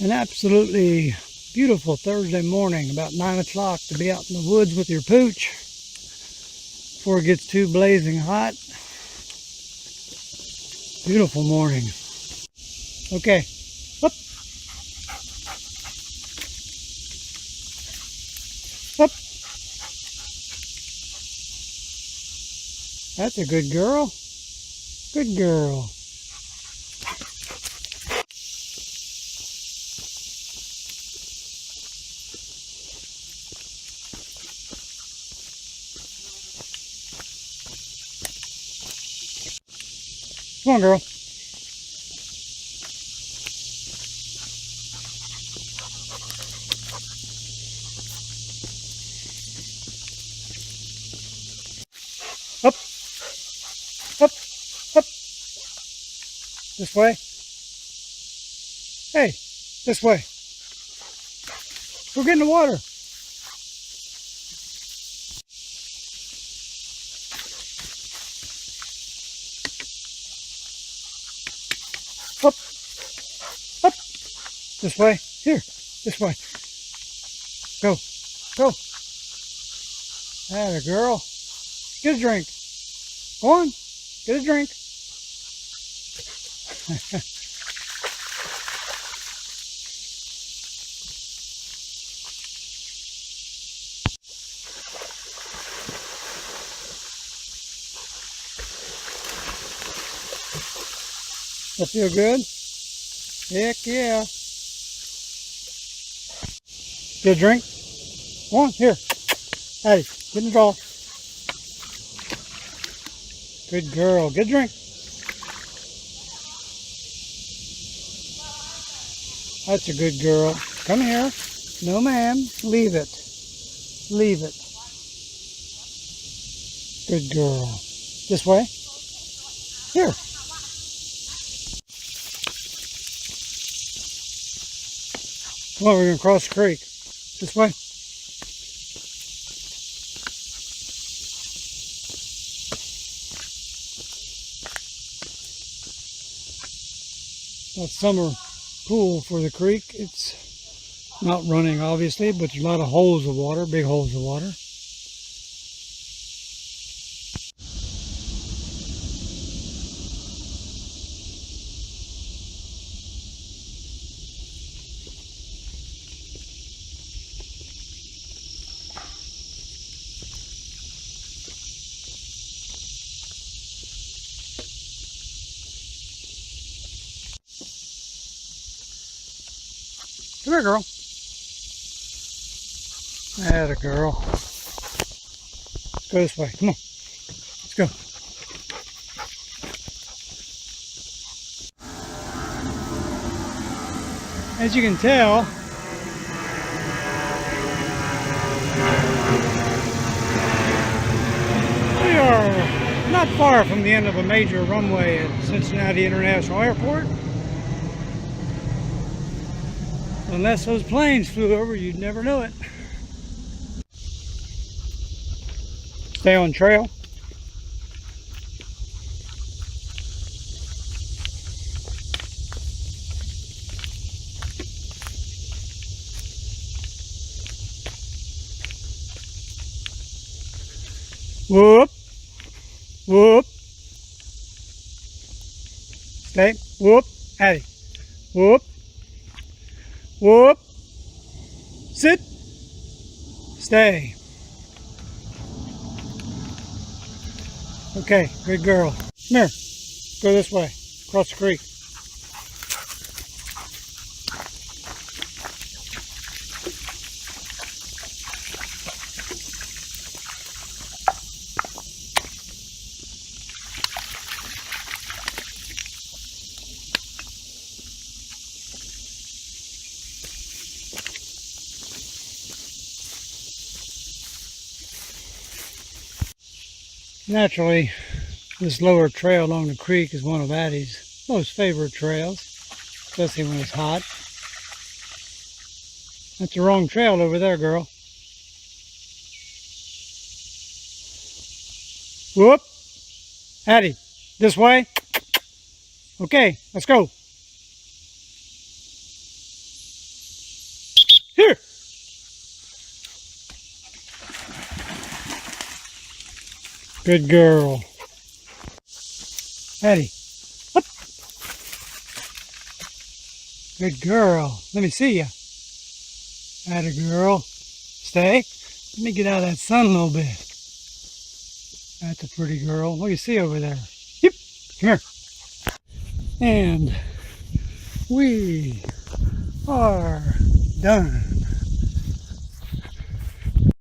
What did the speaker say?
An absolutely beautiful Thursday morning, about 9 o'clock, to be out in the woods with your pooch before it gets too blazing hot. Beautiful morning. Okay, up, up. That's a good girl. Good girl. Come on, girl. Up, up, up. This way. Hey, this way. Go get in the water. Up, up. This way. Here, this way. Go, go. Atta girl. Get a drink. Go on, get a drink. That feel good? Heck yeah. Get a drink? Go on, here. Addie, get in the draw. Good girl. Get a drink. That's a good girl. Come here. No, ma'am. Leave it. Leave it. Good girl. This way. Here. Come on, we're going to cross the creek. This way. That summer pool for the creek. It's not running, obviously, but there's a lot of holes of water, big holes of water. Come here, girl. Atta girl. Let's go this way. Come on. Let's go. As you can tell, we are not far from the end of a major runway at Cincinnati International Airport. Unless those planes flew over, you'd never know it. Stay on trail. Whoop. Whoop. Stay. Whoop. Addie. Whoop. Whoop. Sit. Stay. Okay, good girl. Come here. Go this way. Across the creek. Naturally, this lower trail along the creek is one of Addie's most favorite trails, especially when it's hot. That's the wrong trail over there, girl. Whoop. Addie, this way. Okay, let's go. Here. Good girl. Addie. Up. Good girl. Let me see you. Atta girl. Stay. Let me get out of that sun a little bit. That's a pretty girl. What do you see over there? Yep. Come here. And we are done.